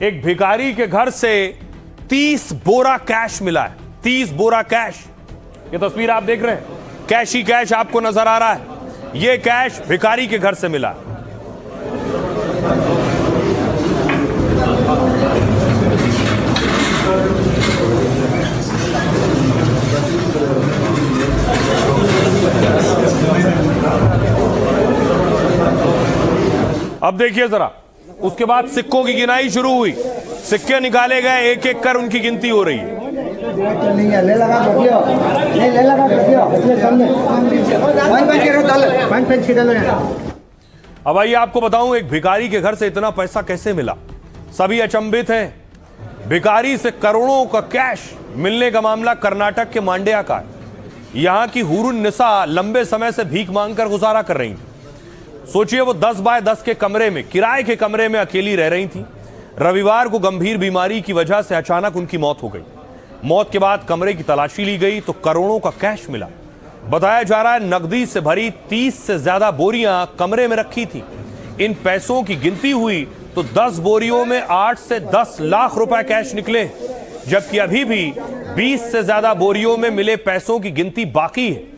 एक भिखारी के घर से 30 बोरा कैश मिला है। 30 बोरा कैश। ये तस्वीर आप देख रहे हैं, कैश ही कैश आपको नजर आ रहा है। ये कैश भिखारी के घर से मिला है। अब देखिए जरा, उसके बाद सिक्कों की गिनाई शुरू हुई। सिक्के निकाले गए, एक एक कर उनकी गिनती हो रही है। अब आइए आपको बताऊं, एक भिखारी के घर से इतना पैसा कैसे मिला। सभी अचंभित हैं। भिखारी से करोड़ों का कैश मिलने का मामला कर्नाटक के मांड्या का है। यहां की हुरुन निसा लंबे समय से भीख मांगकर गुजारा कर रही थी। सोचिए, वो 10 बाय 10 के कमरे में, किराए के कमरे में अकेली रह रही थी। रविवार को गंभीर बीमारी की वजह से अचानक उनकी मौत हो गई। मौत के बाद कमरे की तलाशी ली गई तो करोड़ों का कैश मिला। बताया जा रहा है नकदी से भरी 30 से ज्यादा बोरियां कमरे में रखी थी। इन पैसों की गिनती हुई तो 10 बोरियों में 8 से 10 लाख रुपए कैश निकले, जबकि अभी भी 20 से ज्यादा बोरियों में मिले पैसों की गिनती बाकी है।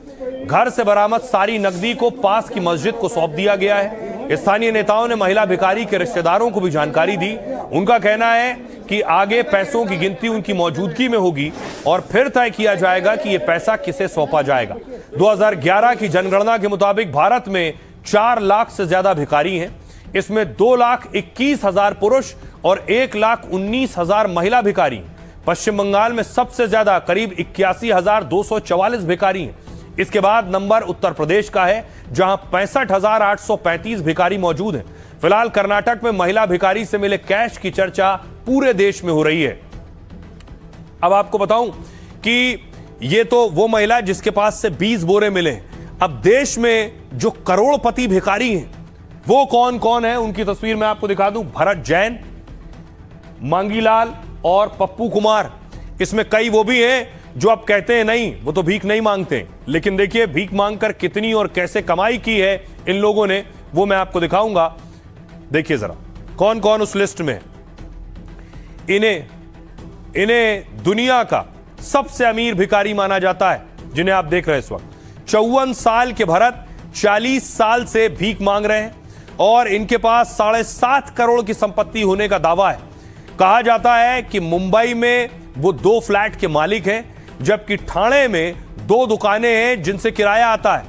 घर से बरामद सारी नकदी को पास की मस्जिद को सौंप दिया गया है। स्थानीय नेताओं ने महिला भिखारी के रिश्तेदारों को भी जानकारी दी। उनका कहना है कि आगे पैसों की गिनती उनकी मौजूदगी में होगी और फिर तय किया जाएगा कि यह पैसा किसे सौंपा जाएगा। 2011 की जनगणना के मुताबिक भारत में 4 लाख से ज्यादा भिखारी हैं। इसमें 2,21,000 पुरुष और 1,19,000 महिला भिखारी। पश्चिम बंगाल में सबसे ज्यादा करीब 81,244 भिखारी हैं। इसके बाद नंबर उत्तर प्रदेश का है, जहां 65,835 भिखारी मौजूद हैं। फिलहाल कर्नाटक में महिला भिखारी से मिले कैश की चर्चा पूरे देश में हो रही है। अब आपको बताऊं कि ये तो वो महिला जिसके पास से 20 बोरे मिले। अब देश में जो करोड़पति भिखारी हैं वो कौन कौन है, उनकी तस्वीर मैं आपको दिखा दूं। भरत जैन, मांगीलाल और पप्पू कुमार। इसमें कई वो भी हैं जो अब कहते हैं नहीं, वो तो भीख नहीं मांगते। लेकिन देखिए, भीख मांगकर कितनी और कैसे कमाई की है इन लोगों ने, वो मैं आपको दिखाऊंगा। देखिए जरा कौन कौन उस लिस्ट में। इन्हें दुनिया का सबसे अमीर भिखारी माना जाता है, जिन्हें आप देख रहे हैं इस वक्त। 54 साल के भरत 40 साल से भीख मांग रहे हैं और इनके पास 7.5 करोड़ की संपत्ति होने का दावा है। कहा जाता है कि मुंबई में वो 2 फ्लैट के मालिक हैं, जबकि ठाणे में 2 दुकानें हैं जिनसे किराया आता है।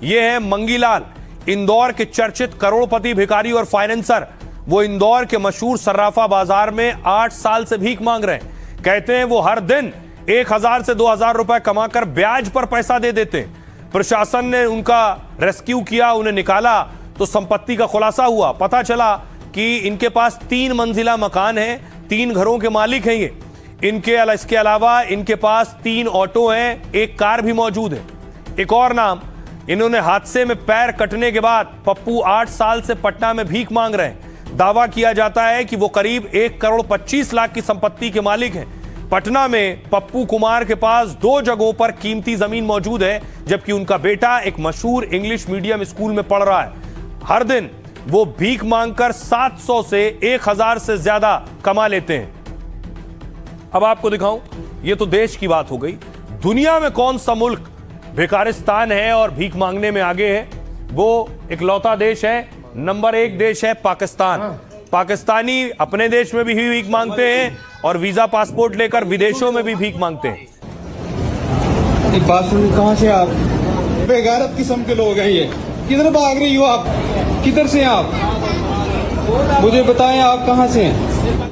ये है मंगीलाल, इंदौर के चर्चित करोड़पति भिखारी और फाइनेंसर। वो इंदौर के मशहूर सर्राफा बाजार में 8 साल से भीख मांग रहे हैं। कहते हैं वो हर दिन 1,000 से 2,000 रुपए कमाकर ब्याज पर पैसा दे देते हैं। प्रशासन ने उनका रेस्क्यू किया, उन्हें निकाला तो संपत्ति का खुलासा हुआ। पता चला कि इनके पास 3 मंजिला मकान है, 3 घरों के मालिक हैं ये। इसके अलावा इनके पास 3 ऑटो हैं, 1 कार भी मौजूद है। एक और नाम, इन्होंने हादसे में पैर कटने के बाद पप्पू 8 साल से पटना में भीख मांग रहे हैं। दावा किया जाता है कि वो करीब 1 करोड़ 25 लाख की संपत्ति के मालिक हैं। पटना में पप्पू कुमार के पास 2 जगहों पर कीमती जमीन मौजूद है, जबकि उनका बेटा एक मशहूर इंग्लिश मीडियम स्कूल में पढ़ रहा है। हर दिन वो भीख मांगकर 700 से 1,000 से ज्यादा कमा लेते हैं। अब आपको दिखाऊं, ये तो देश की बात हो गई। दुनिया में कौन सा मुल्क भिखारिस्तान है और भीख मांगने में आगे है? वो इकलौता देश है, नंबर 1 देश है पाकिस्तान। पाकिस्तानी अपने देश में भी भीख मांगते हैं और वीजा पासपोर्ट लेकर विदेशों में भी भीख मांगते हैं। एक बात सुनिए, कहां से आप? बेगैरत किस्म के लोग हैं ये। किधर भाग रही हो आप? किधर से हैं आप? मुझे बताएं आप कहां से हैं?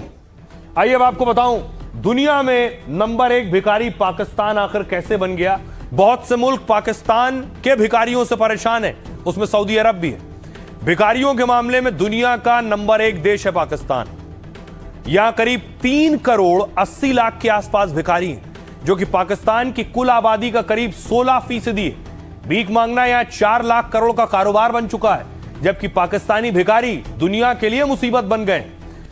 आइए अब आपको बताऊं, दुनिया में नंबर 1 भिखारी पाकिस्तान आखिर कैसे बन गया। बहुत से मुल्क पाकिस्तान के भिखारियों से परेशान है, उसमें सऊदी अरब भी है। भिखारियों के मामले में दुनिया का नंबर 1 देश है पाकिस्तान। यहां करीब 3 करोड़ 80 लाख के आसपास भिखारी हैं, जो कि पाकिस्तान की कुल आबादी का करीब 16% है। भीख मांगना यहां 4 लाख करोड़ का कारोबार बन चुका है, जबकि पाकिस्तानी भिखारी दुनिया के लिए मुसीबत बन गए।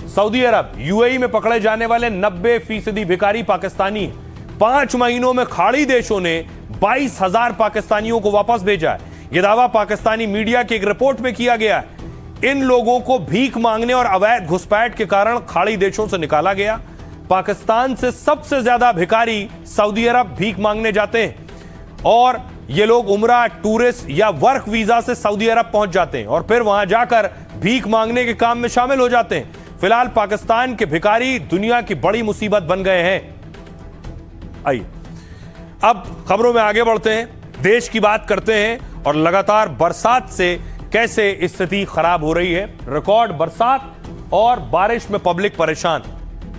सऊदी अरब, यूएई में पकड़े जाने वाले 90% भिखारी पाकिस्तानी हैं। 5 महीनों में खाड़ी देशों ने 22,000 पाकिस्तानियों को वापस भेजा है। यह दावा पाकिस्तानी मीडिया की एक रिपोर्ट में किया गया है। इन लोगों को भीख मांगने और अवैध घुसपैठ के कारण खाड़ी देशों से निकाला गया। पाकिस्तान से सबसे ज्यादा भिखारी सऊदी अरब भीख मांगने जाते हैं और ये लोग उम्रा, टूरिस्ट या वर्क वीजा से सऊदी अरब पहुंच जाते हैं और फिर वहां जाकर भीख मांगने के काम में शामिल हो जाते हैं। फिलहाल पाकिस्तान के भिखारी दुनिया की बड़ी मुसीबत बन गए हैं। आइए अब खबरों में आगे बढ़ते हैं, देश की बात करते हैं और लगातार बरसात से कैसे स्थिति खराब हो रही है। रिकॉर्ड बरसात और बारिश में पब्लिक परेशान।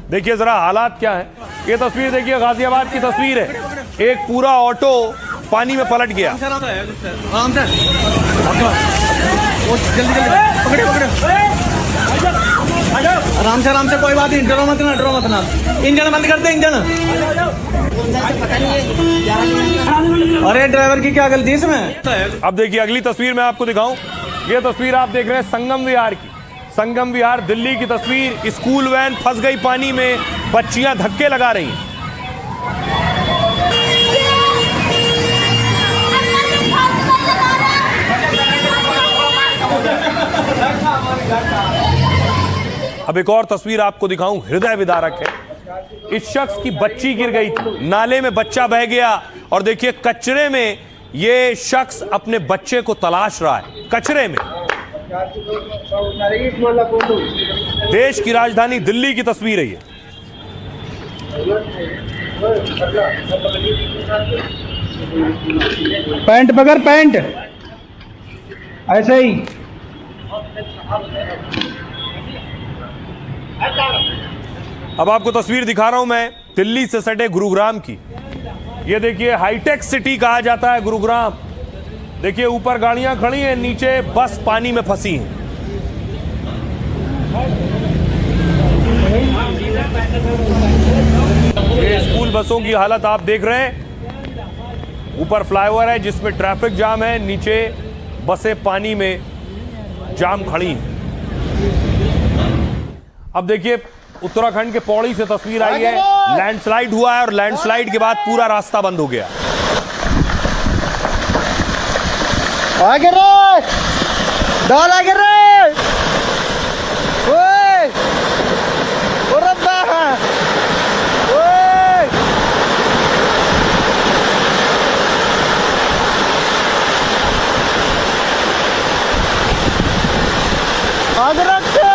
देखिए जरा हालात क्या है। ये तस्वीर देखिए, गाजियाबाद की तस्वीर है। एक पूरा ऑटो पानी में पलट गया। आराम से कोई बात नहीं, डरो मत ना। इंजन बंद करते, इंजन। अरे ड्राइवर की क्या गलती है इसमें। अब देखिए अगली तस्वीर मैं आपको दिखाऊं। ये तस्वीर आप देख रहे हैं संगम विहार की। संगम विहार दिल्ली की तस्वीर। स्कूल वैन फंस गई पानी में, बच्चियां धक्के लगा रही हैं। अब एक और तस्वीर आपको दिखाऊं, हृदय विदारक है। इस शख्स की बच्ची गिर गई थी, नाले में बच्चा बह गया और देखिए कचरे में ये शख्स अपने बच्चे को तलाश रहा है, कचरे में। देश की राजधानी दिल्ली की तस्वीर है ये। पैंट पकड़, पैंट ऐसे ही। अब आपको तस्वीर दिखा रहा हूं मैं दिल्ली से सटे गुरुग्राम की। ये देखिए हाईटेक सिटी कहा जाता है गुरुग्राम। देखिए ऊपर गाड़ियां खड़ी हैं, नीचे बस पानी में फंसी हैं। ये स्कूल बसों की हालत आप देख रहे हैं। ऊपर फ्लाईओवर है जिसमें ट्रैफिक जाम है, नीचे बसें पानी में जाम खड़ी हैं। अब देखिए उत्तराखंड के पौड़ी से तस्वीर आई है। लैंडस्लाइड हुआ है और लैंडस्लाइड के बाद पूरा रास्ता बंद हो गया। आगे रे, डाल आगे रे। ओए, ओ रब्बा, ओए। आगे रखे।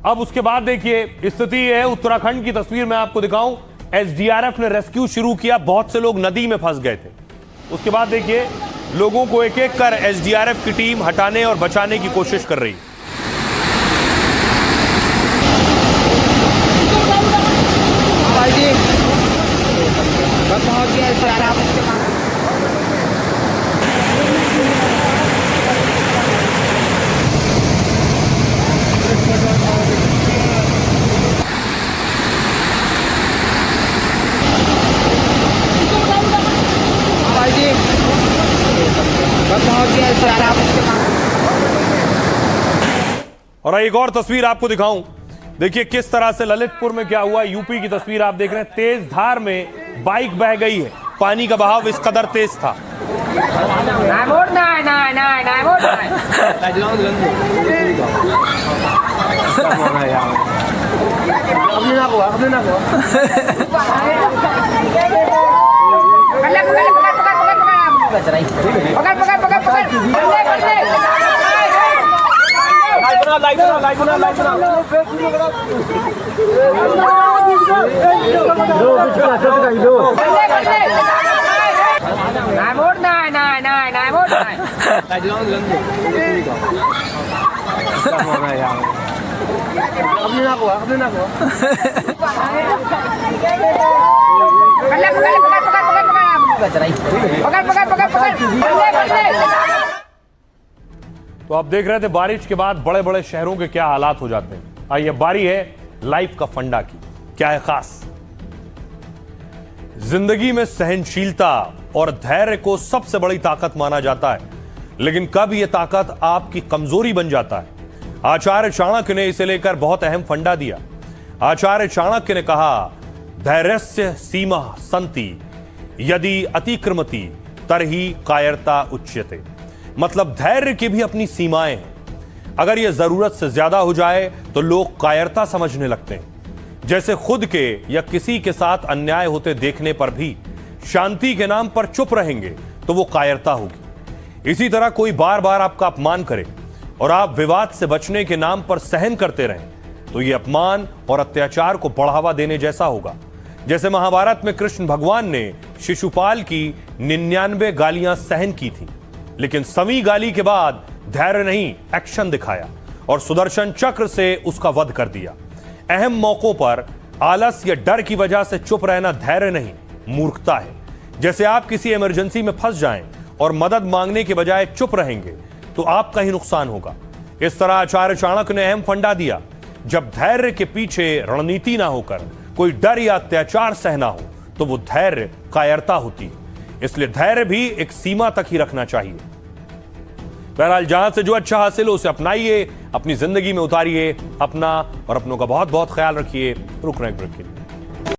अब उसके बाद देखिए स्थिति है उत्तराखंड की तस्वीर मैं आपको दिखाऊं। एसडीआरएफ ने रेस्क्यू शुरू किया, बहुत से लोग नदी में फंस गए थे। उसके बाद देखिए लोगों को एक एक कर एसडीआरएफ की टीम हटाने और बचाने की कोशिश कर रही है। और एक और तस्वीर आपको दिखाऊं, देखिए किस तरह से ललितपुर में क्या हुआ। यूपी की तस्वीर आप देख रहे हैं। तेज धार में बाइक बह गई है, पानी का बहाव इस कदर तेज था। तो आप देख रहे थे बारिश के बाद बड़े बड़े शहरों के क्या हालात हो जाते हैं। आइए बारी है लाइफ का फंडा की। क्या है खास? जिंदगी में सहनशीलता और धैर्य को सबसे बड़ी ताकत माना जाता है, लेकिन कब यह ताकत आपकी कमजोरी बन जाता है? आचार्य चाणक्य ने इसे लेकर बहुत अहम फंडा दिया। आचार्य चाणक्य ने कहा, धैर्यस्य सीमा संति यदि अतिक्रमति तरहि कायरता उच्यते। मतलब धैर्य की भी अपनी सीमाएं हैं। अगर यह जरूरत से ज्यादा हो जाए तो लोग कायरता समझने लगते हैं। जैसे खुद के या किसी के साथ अन्याय होते देखने पर भी शांति के नाम पर चुप रहेंगे तो वो कायरता होगी। इसी तरह कोई बार बार आपका अपमान करे और आप विवाद से बचने के नाम पर सहन करते रहें तो ये अपमान और अत्याचार को बढ़ावा देने जैसा होगा। जैसे महाभारत में कृष्ण भगवान ने शिशुपाल की 99 गालियां सहन की थी, लेकिन सवी गाली के बाद धैर्य नहीं एक्शन दिखाया और सुदर्शन चक्र से उसका वध कर दिया। अहम मौकों पर आलस या डर की वजह से चुप रहना धैर्य नहीं, मूर्खता है। जैसे आप किसी इमरजेंसी में फंस जाएं और मदद मांगने के बजाय चुप रहेंगे तो आपका ही नुकसान होगा। इस तरह आचार्य चाणक्य ने अहम फंडा दिया, जब धैर्य के पीछे रणनीति ना होकर कोई डर या अत्याचार सहना हो तो वो धैर्य कायरता होती है। इसलिए धैर्य भी एक सीमा तक ही रखना चाहिए। बहरहाल जहां से जो अच्छा हासिल हो उसे अपनाइए, अपनी जिंदगी में उतारिए। अपना और अपनों का बहुत बहुत ख्याल रखिए। रुक रहे हैं ब्रेक के लिए।